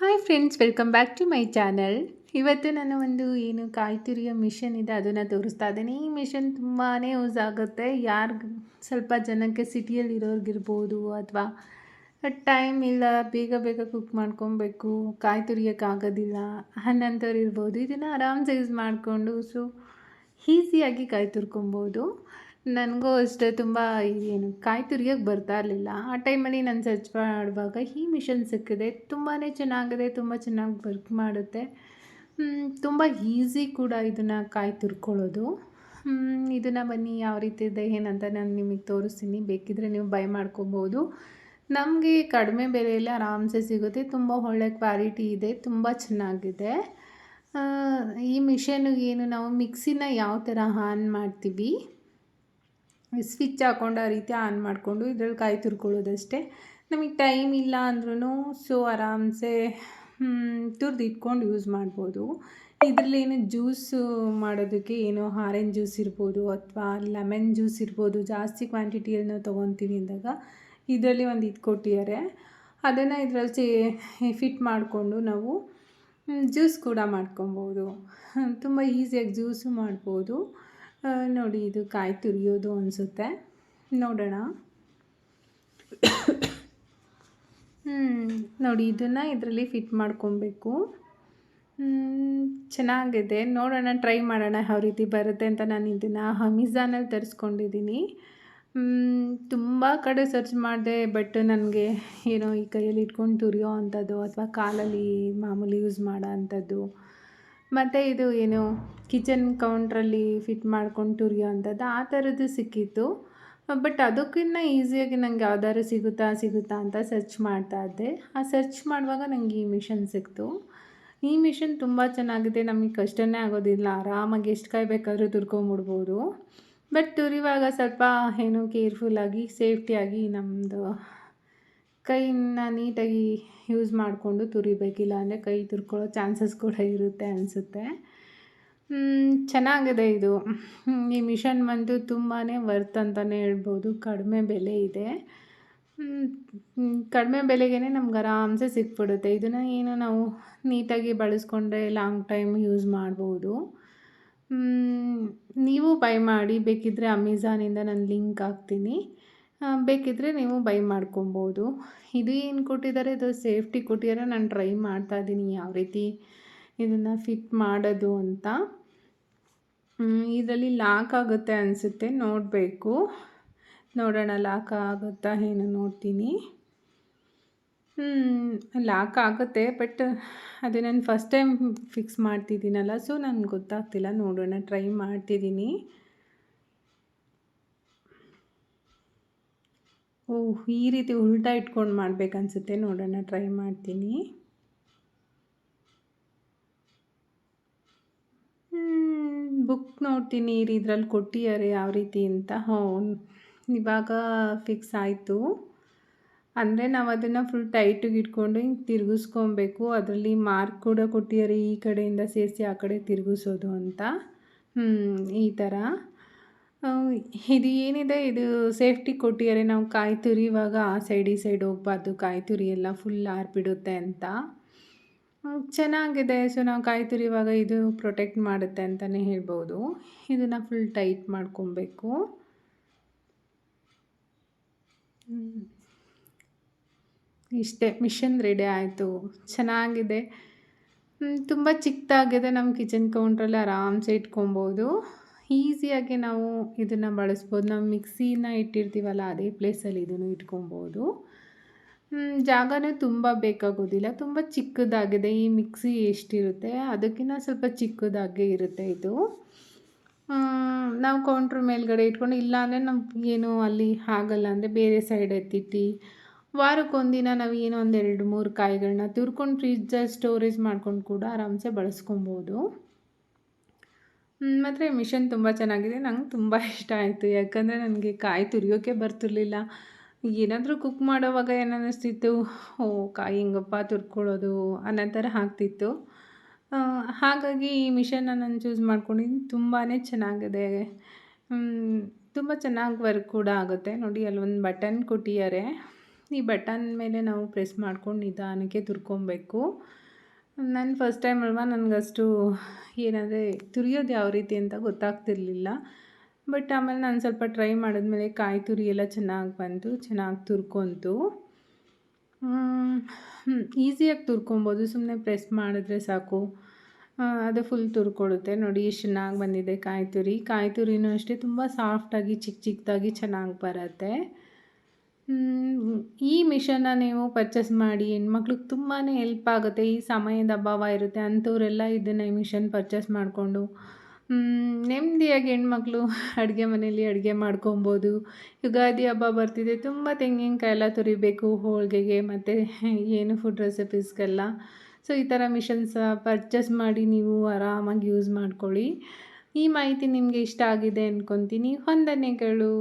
Hi friends, welcome back to my channel. ಇವತ್ತು ನಾನು ಒಂದು ಏನು ಕಾಯಿ ತುರಿಯೋ ಮಿಷನ್ ಇದೆ ಅದನ್ನು ತೋರಿಸ್ತಾ ಇದ್ದೀನಿ. ಈ ಮಿಷನ್ ತುಂಬಾ ಯೂಸ್ ಆಗುತ್ತೆ. ಯಾರಿಗೆ ಸ್ವಲ್ಪ ಜನಕ್ಕೆ ಸಿಟಿಯಲ್ಲಿ ಇರೋರಿಗಿರ್ಬೋದು, ಅಥವಾ ಟೈಮ್ ಇಲ್ಲ, ಬೇಗ ಬೇಗ ಕುಕ್ ಮಾಡ್ಕೊಬೇಕು, ಕಾಯಿ ತುರಿಯೋಕ್ಕಾಗೋದಿಲ್ಲ ಅನ್ನೋಂಥವ್ರು ಇರ್ಬೋದು. ಇದನ್ನು ಆರಾಮ್ಸೆ ಯೂಸ್ ಮಾಡಿಕೊಂಡು ಈಸಿಯಾಗಿ ಕಾಯಿ ತುರ್ಕೊಬೋದು. ನನಗೂ ಅಷ್ಟೇ ತುಂಬ ಏನು ಕಾಯಿ ತುರಿಯೋಕ್ಕೆ ಬರ್ತಾ ಇರಲಿಲ್ಲ. ಆ ಟೈಮಲ್ಲಿ ನಾನು ಸರ್ಚ್ ಮಾಡುವಾಗ ಈ ಮಿಷನ್ ಸಿಕ್ಕಿದೆ. ತುಂಬಾ ಚೆನ್ನಾಗಿದೆ, ತುಂಬ ಚೆನ್ನಾಗಿ ವರ್ಕ್ ಮಾಡುತ್ತೆ. ತುಂಬ ಈಸಿ ಕೂಡ ಇದನ್ನು ಕಾಯಿ ತುರ್ಕೊಳ್ಳೋದು. ಇದನ್ನು ಬನ್ನಿ ಯಾವ ರೀತಿ ಇದೆ ಏನಂತ ನಾನು ನಿಮಗೆ ತೋರಿಸ್ತೀನಿ. ಬೇಕಿದ್ದರೆ ನೀವು ಬೈ ಮಾಡ್ಕೊಬೋದು. ನಮಗೆ ಕಡಿಮೆ ಬೆಲೆಯಲ್ಲಿ ಆರಾಮ್ಸೆ ಸಿಗುತ್ತೆ. ತುಂಬ ಒಳ್ಳೆ ಕ್ವಾಲಿಟಿ ಇದೆ, ತುಂಬ ಚೆನ್ನಾಗಿದೆ. ಈ ಮಿಷನ್ನಿಗೆ ಏನು ನಾವು ಮಿಕ್ಸಿನ ಯಾವ ಥರ ಆನ್ ಮಾಡ್ತೀವಿ, ಸ್ವಿಚ್ ಹಾಕ್ಕೊಂಡು ಆ ರೀತಿ ಆನ್ ಮಾಡಿಕೊಂಡು ಇದ್ರಲ್ಲಿ ಕಾಯಿ ತುರ್ಕೊಳ್ಳೋದಷ್ಟೇ. ನಮಗೆ ಟೈಮ್ ಇಲ್ಲ ಅಂದ್ರೂ ಆರಾಮ್ಸೆ ತುರ್ದು ಇಟ್ಕೊಂಡು ಯೂಸ್ ಮಾಡ್ಬೋದು. ಇದರಲ್ಲಿ ಏನು ಜ್ಯೂಸು ಮಾಡೋದಕ್ಕೆ ಏನು ಆರೆಂಜ್ ಜ್ಯೂಸ್ ಇರ್ಬೋದು ಅಥವಾ ಲೆಮನ್ ಜ್ಯೂಸ್ ಇರ್ಬೋದು, ಜಾಸ್ತಿ ಕ್ವಾಂಟಿಟಿಯನ್ನು ತೊಗೊತೀವಿ ಅಂದಾಗ ಇದರಲ್ಲಿ ಒಂದು ಇದು ಕೊಟ್ಟಿದ್ದಾರೆ. ಅದನ್ನು ಇದರಲ್ಲಿ ಫಿಟ್ ಮಾಡಿಕೊಂಡು ನಾವು ಜ್ಯೂಸ್ ಕೂಡ ಮಾಡ್ಕೊಬೋದು. ತುಂಬ ಈಸಿಯಾಗಿ ಜ್ಯೂಸು ಮಾಡ್ಬೋದು. ನೋಡಿ, ಇದು ಕಾಯಿ ತುರಿಯೋದು ಅನಿಸುತ್ತೆ, ನೋಡೋಣ. ನೋಡಿ, ಇದನ್ನು ಇದರಲ್ಲಿ ಫಿಟ್ ಮಾಡ್ಕೊಬೇಕು. ಚೆನ್ನಾಗಿದೆ, ನೋಡೋಣ, ಟ್ರೈ ಮಾಡೋಣ ಯಾವ ರೀತಿ ಬರುತ್ತೆ ಅಂತ. ನಾನು ಇದನ್ನು ಅಮೆಝಾನಲ್ಲಿ ತರಿಸ್ಕೊಂಡಿದ್ದೀನಿ. ತುಂಬ ಕಡೆ ಸರ್ಚ್ ಮಾಡಿದೆ, ಬಟ್ ನನಗೆ ಏನೋ ಈ ಕೈಯಲ್ಲಿ ಇಟ್ಕೊಂಡು ತುರಿಯೋ ಅಂಥದ್ದು ಅಥವಾ ಕಾಲಲ್ಲಿ ಮಾಮೂಲಿ ಯೂಸ್ ಮಾಡೋ ಅಂಥದ್ದು, ಮತ್ತು ಇದು ಏನು ಕಿಚನ್ ಕೌಂಟ್ರಲ್ಲಿ ಫಿಟ್ ಮಾಡ್ಕೊಂಡು ತುರಿಯೋ ಅಂಥದ್ದು, ಆ ಥರದ್ದು ಸಿಕ್ಕಿತ್ತು. ಬಟ್ ಅದಕ್ಕಿಂತ ಈಸಿಯಾಗಿ ನಂಗೆ ಯಾವ್ದಾದ್ರು ಸಿಗುತ್ತಾ ಅಂತ ಸರ್ಚ್ ಮಾಡ್ತಾ ಇದ್ದೆ. ಆ ಸರ್ಚ್ ಮಾಡುವಾಗ ನನಗೆ ಈ ಮಿಷನ್ ಸಿಕ್ತು. ಈ ಮಿಷನ್ ತುಂಬ ಚೆನ್ನಾಗಿದೆ, ನಮಗೆ ಕಷ್ಟನೇ ಆಗೋದಿಲ್ಲ. ಆರಾಮಾಗಿ ಎಷ್ಟು ಕಾಯಿ ಬೇಕಾದರೂ ತುರ್ಕೊಂಬಿಡ್ಬೋದು. ಬಟ್ ತುರಿಯುವಾಗ ಸ್ವಲ್ಪ ಏನು ಕೇರ್ಫುಲ್ಲಾಗಿ, ಸೇಫ್ಟಿಯಾಗಿ ನಮ್ಮದು ಕೈನ ನೀಟಾಗಿ ಯೂಸ್ ಮಾಡಿಕೊಂಡು ತುರಿಬೇಕಿಲ್ಲ ಅಂದರೆ ಕೈ ತುರ್ಕೊಳ್ಳೋ ಚಾನ್ಸಸ್ ಕೂಡ ಇರುತ್ತೆ ಅನಿಸುತ್ತೆ. ಚೆನ್ನಾಗಿದೆ ಇದು. ಈ ಮಿಷನ್ ಬಂದು ತುಂಬಾ ವರ್ತ್ ಅಂತಲೇ ಹೇಳ್ಬೋದು. ಕಡಿಮೆ ಬೆಲೆ ಇದೆ. ಕಡಿಮೆ ಬೆಲೆಗೇ ನಮ್ಗೆ ಆರಾಮ್ಸೆ ಸಿಕ್ಬಿಡುತ್ತೆ. ಇದನ್ನು ಏನು ನಾವು ನೀಟಾಗಿ ಬಳಸ್ಕೊಂಡ್ರೆ ಲಾಂಗ್ ಟೈಮ್ ಯೂಸ್ ಮಾಡ್ಬೋದು. ನೀವು ಬೈ ಮಾಡಿ, ಬೇಕಿದ್ದರೆ ಅಮೆಝಾನಿಂದ ನಾನು ಲಿಂಕ್ ಹಾಕ್ತೀನಿ, ಬೇಕಿದ್ದರೆ ನೀವು ಬೈ ಮಾಡ್ಕೊಬೋದು. ಇದು ಏನು ಕೊಟ್ಟಿದ್ದಾರೆ, ಇದು ಸೇಫ್ಟಿ ಕೊಟ್ಟಿದ್ದಾರೆ. ನಾನು ಟ್ರೈ ಮಾಡ್ತಾಯಿದ್ದೀನಿ ಯಾವ ರೀತಿ ಇದನ್ನು ಫಿಟ್ ಮಾಡೋದು ಅಂತ. ಇದರಲ್ಲಿ ಲಾಕ್ ಆಗುತ್ತೆ ಅನಿಸುತ್ತೆ, ನೋಡಬೇಕು, ನೋಡೋಣ ಲಾಕ್ ಆಗುತ್ತಾ ಏನು ನೋಡ್ತೀನಿ. ಲಾಕ್ ಆಗುತ್ತೆ, ಬಟ್ ಅದು ನಾನು ಫಸ್ಟ್ ಟೈಮ್ ಫಿಕ್ಸ್ ಮಾಡ್ತಿದ್ದೀನಲ್ಲ, ನನಗೆ ಗೊತ್ತಾಗ್ತಿಲ್ಲ. ನೋಡೋಣ, ಟ್ರೈ ಮಾಡ್ತಿದ್ದೀನಿ. ಓಹ್, ಈ ರೀತಿ ಉಲ್ಟಾ ಇಟ್ಕೊಂಡು ಮಾಡ್ಬೇಕನ್ಸುತ್ತೆ. ನೋಡೋಣ, ಟ್ರೈ ಮಾಡ್ತೀನಿ. ಬುಕ್ ನೋಡ್ತೀನಿ, ಇದ್ರಲ್ಲಿ ಕೊಟ್ಟಿದ್ದಾರೆ ಯಾವ ರೀತಿ ಅಂತ. ಇವಾಗ ಫಿಕ್ಸ್ ಆಯಿತು. ಅಂದರೆ ನಾವು ಅದನ್ನು ಫುಲ್ ಟೈಟಿಗೆ ಇಟ್ಕೊಂಡು ಹಿಂಗೆ ತಿರುಗಿಸ್ಕೊಬೇಕು. ಅದರಲ್ಲಿ ಮಾರ್ಕ್ ಕೂಡ ಕೊಟ್ಟಿದ್ದಾರೆ, ಈ ಕಡೆಯಿಂದ ಸೇರಿಸಿ ಆ ಕಡೆ ತಿರುಗಿಸೋದು ಅಂತ. ಈ ಥರ ಇದು ಏನಿದೆ, ಇದು ಸೇಫ್ಟಿ ಕೊಟ್ಟಿದ್ದಾರೆ. ನಾವು ಕಾಯಿ ತುರಿಯುವಾಗ ಆ ಸೈಡ್ ಈ ಸೈಡ್ ಹೋಗಬಾರ್ದು, ಕಾಯಿ ತುರಿ ಎಲ್ಲ ಫುಲ್ ಆರ್ಬಿಡುತ್ತೆ ಅಂತ. ಚೆನ್ನಾಗಿದೆ. ನಾವು ಕಾಯಿ ತುರಿಯುವಾಗ ಇದು ಪ್ರೊಟೆಕ್ಟ್ ಮಾಡುತ್ತೆ ಅಂತಲೇ ಹೇಳ್ಬೋದು. ಇದನ್ನು ಫುಲ್ ಟೈಟ್ ಮಾಡ್ಕೊಬೇಕು. ಇಷ್ಟೇ, ಮಿಷನ್ ರೆಡಿ ಆಯಿತು. ಚೆನ್ನಾಗಿದೆ, ತುಂಬ ಚಿಕ್ಕದಾಗಿದೆ. ನಮ್ಮ ಕಿಚನ್ ಕೌಂಟ್ರಲ್ಲಿ ಆರಾಮ್ಸೆ ಇಟ್ಕೊಬೋದು. ಈಸಿಯಾಗಿ ನಾವು ಇದನ್ನು ಬಳಸ್ಬೋದು. ನಾವು ಮಿಕ್ಸಿನ ಇಟ್ಟಿರ್ತೀವಲ್ಲ, ಅದೇ ಪ್ಲೇಸಲ್ಲಿ ಇದನ್ನು ಇಟ್ಕೊಬೋದು. ಜಾಗನೂ ತುಂಬ ಬೇಕಾಗೋದಿಲ್ಲ. ತುಂಬ ಚಿಕ್ಕದಾಗಿದೆ. ಈ ಮಿಕ್ಸಿ ಎಷ್ಟಿರುತ್ತೆ ಅದಕ್ಕಿಂತ ಸ್ವಲ್ಪ ಚಿಕ್ಕದಾಗೆ ಇರುತ್ತೆ ಇದು. ನಾವು ಕೌಂಟ್ರ್ ಮೇಲ್ಗಡೆ ಇಟ್ಕೊಂಡು, ಇಲ್ಲಾಂದರೆ ನಮ್ಗೆ ಏನು ಅಲ್ಲಿ ಆಗಲ್ಲ ಅಂದರೆ ಬೇರೆ ಸೈಡ್ ಎತ್ತಿಟ್ಟು ವಾರಕ್ಕೊಂದಿನ ನಾವು ಏನೋ ಒಂದು 2-3 ಕಾಯಿಗಳನ್ನ ತುರ್ಕೊಂಡು ಫ್ರಿಜ್ಜಲ್ಲಿ ಸ್ಟೋರೇಜ್ ಮಾಡ್ಕೊಂಡು ಕೂಡ ಆರಾಮ್ಸೆ ಬಳಸ್ಕೊಬೋದು. ಮತ್ತು ಮಿಷನ್ ತುಂಬ ಚೆನ್ನಾಗಿದೆ. ನಂಗೆ ತುಂಬ ಇಷ್ಟ ಆಯಿತು. ಯಾಕಂದರೆ ನನಗೆ ಕಾಯಿ ತುರಿಯೋಕ್ಕೆ ಬರ್ತಿರ್ಲಿಲ್ಲ. ಏನಾದರೂ ಕುಕ್ ಮಾಡೋವಾಗ ಏನನ್ನಿಸ್ತಿತ್ತು, ಕಾಯಿ ಹೆಂಗಪ್ಪ ತುರ್ಕೊಳ್ಳೋದು ಅನ್ನೋ ಥರ ಆಗ್ತಿತ್ತು. ಹಾಗಾಗಿ ಈ ಮಿಷನ್ನ ನಾನು ಚೂಸ್ ಮಾಡ್ಕೊಂಡಿದ್ದೀನಿ. ತುಂಬಾ ಚೆನ್ನಾಗಿದೆ. ತುಂಬ ಚೆನ್ನಾಗಿ ವರ್ಕ್ ಕೂಡ ಆಗುತ್ತೆ. ನೋಡಿ, ಅಲ್ಲೊಂದು ಬಟನ್ ಕೊಟ್ಟಿದ್ದಾರೆ. ಈ ಬಟನ್ ಮೇಲೆ ನಾವು ಪ್ರೆಸ್ ಮಾಡ್ಕೊಂಡು ನಿಧಾನಕ್ಕೆ ತುರ್ಕೊಬೇಕು. ನಾನು ಫಸ್ಟ್ ಟೈಮ್ ಅಲ್ವಾ, ನನಗಷ್ಟು ಏನಂದರೆ ತುರಿಯೋದು ಯಾವ ರೀತಿ ಅಂತ ಗೊತ್ತಾಗ್ತಿರ್ಲಿಲ್ಲ. ಬಟ್ ಆಮೇಲೆ ನಾನು ಸ್ವಲ್ಪ ಟ್ರೈ ಮಾಡಿದ್ಮೇಲೆ ಕಾಯಿ ತುರಿ ಎಲ್ಲ ಚೆನ್ನಾಗಿ ಬಂತು, ಚೆನ್ನಾಗಿ ತುರ್ಕೊಂತು. ಈಸಿಯಾಗಿ ತುರ್ಕೊಬೋದು, ಸುಮ್ಮನೆ ಪ್ರೆಸ್ ಮಾಡಿದ್ರೆ ಸಾಕು, ಅದು ಫುಲ್ ತುರ್ಕೊಳ್ಳುತ್ತೆ. ನೋಡಿ ಎಷ್ಟು ಚೆನ್ನಾಗಿ ಬಂದಿದೆ ಕಾಯಿ ತುರಿನೂ ಅಷ್ಟೇ ತುಂಬ ಸಾಫ್ಟಾಗಿ ಚಿಕ್ಕ ಚಿಕ್ಕದಾಗಿ ಚೆನ್ನಾಗಿ ಬರುತ್ತೆ. ಈ ಮಿಷನ್ನ ನೀವು ಪರ್ಚೇಸ್ ಮಾಡಿ, ಹೆಣ್ಮಕ್ಳಿಗೆ ತುಂಬಾ ಹೆಲ್ಪ್ ಆಗುತ್ತೆ. ಈ ಸಮಯದ ಅಭಾವ ಇರುತ್ತೆ ಅಂಥವರೆಲ್ಲ ಇದನ್ನು ಈ ಮಿಷನ್ ಪರ್ಚೇಸ್ ಮಾಡಿಕೊಂಡು ನೆಮ್ಮದಿಯಾಗಿ ಹೆಣ್ಮಕ್ಳು ಅಡುಗೆ ಮನೇಲಿ ಅಡುಗೆ ಮಾಡ್ಕೊಬೋದು. ಯುಗಾದಿ ಹಬ್ಬ ಬರ್ತಿದೆ, ತುಂಬ ತೆಂಗಿನಕಾಯಿ ಎಲ್ಲ ತುರಿಬೇಕು ಹೋಳಿಗೆಗೆ ಮತ್ತು ಏನು ಫುಡ್ ರೆಸಿಪೀಸ್ಗೆಲ್ಲ. ಸೊ ಈ ಥರ ಮಿಷನ್ಸ್ ಪರ್ಚೇಸ್ ಮಾಡಿ ನೀವು ಆರಾಮಾಗಿ ಯೂಸ್ ಮಾಡ್ಕೊಳ್ಳಿ. ಈ ಮಾಹಿತಿ ನಿಮಗೆ ಇಷ್ಟ ಆಗಿದೆ ಅಂದ್ಕೊತೀನಿ. ವಂದನೆಗಳು.